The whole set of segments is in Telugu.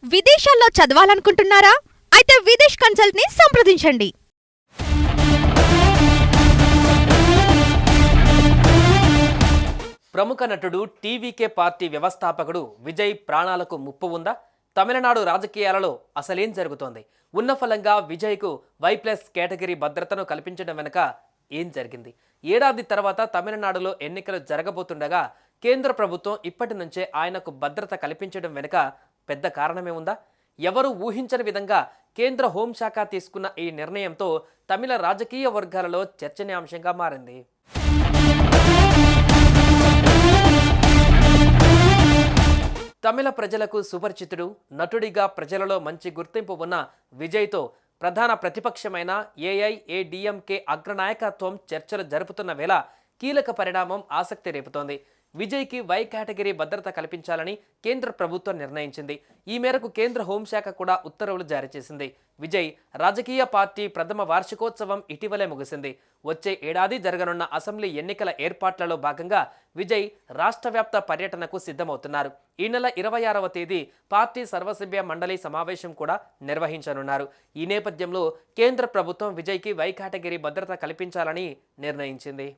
విదేశాల్లో చదవాలనుకుంటున్నారా? అయితే విదేశ్ కన్సల్ట్ ని సంప్రదించండి. ప్రముఖ నటుడు టీవీకే పార్టీ వ్యవస్థాపకుడు విజయ్ ప్రాణాలకు ముప్పు ఉందా? తమిళనాడు రాజకీయాలలో అసలేం జరుగుతోంది? ఉన్న ఫలంగా విజయ్కు Y+ కేటగిరీ భద్రతను కల్పించడం వెనుక ఏం జరిగింది? ఏడాది తర్వాత తమిళనాడులో ఎన్నికలు జరగబోతుండగా కేంద్ర ప్రభుత్వం ఇప్పటి నుంచే ఆయనకు భద్రత కల్పించడం వెనుక పెద్ద కారణమే ఉందా? ఎవరు ఊహించని విధంగా కేంద్ర హోంశాఖ తీసుకున్న ఈ నిర్ణయంతో తమిళ రాజకీయ వర్గాలలో చర్చనీయాంశంగా మారింది. తమిళ ప్రజలకు సుపరిచితుడు, నటుడిగా ప్రజలలో మంచి గుర్తింపు ఉన్న విజయ్తో ప్రధాన ప్రతిపక్షమైన ఏఐఏడీఎంకే అగ్రనాయకత్వం చర్చలు జరుపుతున్న వేళ కీలక పరిణామం ఆసక్తి రేపుతోంది. విజయ్కి Y కేటగిరీ భద్రత కల్పించాలని కేంద్ర ప్రభుత్వం నిర్ణయించింది. ఈ మేరకు కేంద్ర హోంశాఖ కూడా ఉత్తర్వులు జారీ చేసింది. విజయ్ రాజకీయ పార్టీ ప్రథమ వార్షికోత్సవం ఇటీవలే ముగిసింది. వచ్చే ఏడాది జరగనున్న అసెంబ్లీ ఎన్నికల ఏర్పాట్లలో భాగంగా విజయ్ రాష్ట్రవ్యాప్త పర్యటనకు సిద్ధమవుతున్నారు. ఈ నెల 26వ తేదీ పార్టీ సర్వసభ్య మండలి సమావేశం కూడా నిర్వహించనున్నారు. ఈ నేపథ్యంలో కేంద్ర ప్రభుత్వం విజయ్కి Y కేటగిరీ భద్రత కల్పించాలని నిర్ణయించింది.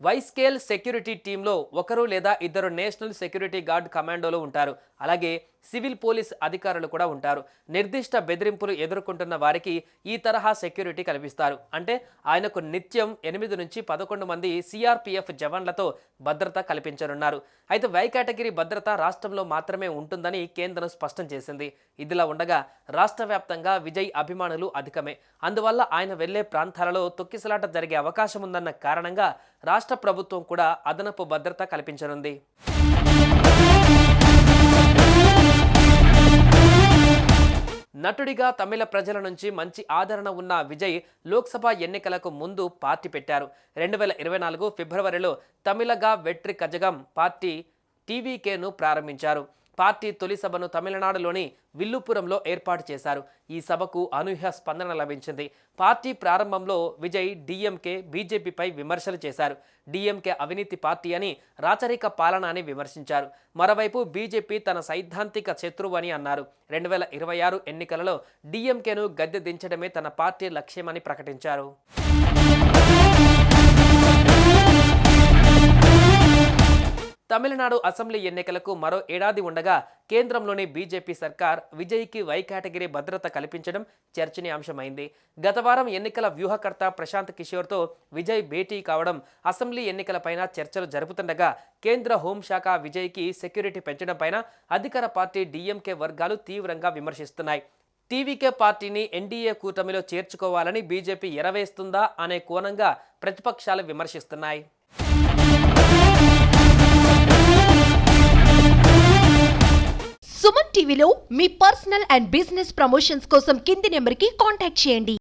వైస్కేల్ సెక్యూరిటీ టీంలో ఒకరు లేదా ఇద్దరు నేషనల్ సెక్యూరిటీ గార్డ్ కమాండోలు ఉంటారు. అలాగే సివిల్ పోలీస్ అధికారులు కూడా ఉంటారు. నిర్దిష్ట బెదిరింపులు ఎదుర్కొంటున్న వారికి ఈ తరహా సెక్యూరిటీ కల్పిస్తారు. అంటే ఆయనకు నిత్యం 8 నుంచి 11 మంది సిఆర్పిఎఫ్ జవాన్లతో భద్రత కల్పించనున్నారు. అయితే Y కేటగిరీ భద్రత రాష్ట్రంలో మాత్రమే ఉంటుందని కేంద్రం స్పష్టం చేసింది. ఇదిలా ఉండగా రాష్ట్ర వ్యాప్తంగా విజయ్ అభిమానులు అధికమే. అందువల్ల ఆయన వెళ్లే ప్రాంతాలలో తొక్కిసలాట జరిగే అవకాశం ఉందన్న కారణంగా రాష్ట్ర ప్రభుత్వం కూడా అదనపు భద్రత కల్పించనుంది. నటుడిగా తమిళ ప్రజల నుంచి మంచి ఆదరణ ఉన్న విజయ్ లోక్సభ ఎన్నికలకు ముందు పార్టీ పెట్టారు. 2024 ఫిబ్రవరిలో తమిళగా వెట్రి కజగం పార్టీ టీవీకేను ప్రారంభించారు. పార్టీ తొలి సభను తమిళనాడులోని విల్లుపురంలో ఏర్పాటు చేశారు. ఈ సభకు అనూహ్య స్పందన లభించింది. పార్టీ ప్రారంభంలో విజయ్ డీఎంకే, బీజేపీపై విమర్శలు చేశారు. డీఎంకే అవినీతి పార్టీ అని, రాచరిక పాలన అని విమర్శించారు. మరోవైపు బీజేపీ తన సైద్ధాంతిక శత్రువు అని అన్నారు. 2026 ఎన్నికలలో డీఎంకేను గద్దె దించడమే తన పార్టీ లక్ష్యమని ప్రకటించారు. తమిళనాడు అసెంబ్లీ ఎన్నికలకు మరో ఏడాది ఉండగా కేంద్రంలోని బీజేపీ సర్కార్ విజయ్కి Y కేటగిరీ భద్రత కల్పించడం చర్చనీయాంశమైంది. గత వారం ఎన్నికల వ్యూహకర్త ప్రశాంత్ కిషోర్తో విజయ్ భేటీ కావడం అసెంబ్లీ ఎన్నికలపైన చర్చలు జరుపుతుండగా కేంద్ర హోంశాఖ విజయ్కి సెక్యూరిటీ పెంచడంపైన అధికార పార్టీ డీఎంకే వర్గాలు తీవ్రంగా విమర్శిస్తున్నాయి. టీవీకే పార్టీని ఎన్డీఏ కూటమిలో చేర్చుకోవాలని బీజేపీ ఎరవేస్తుందా అనే కోణంగా ప్రతిపక్షాలు విమర్శిస్తున్నాయి. సుమన్ టీవీలో మీ పర్సనల్ అండ్ బిజినెస్ ప్రమోషన్స్ కోసం కింది నెంబర్కి కాంటాక్ట్ చేయండి.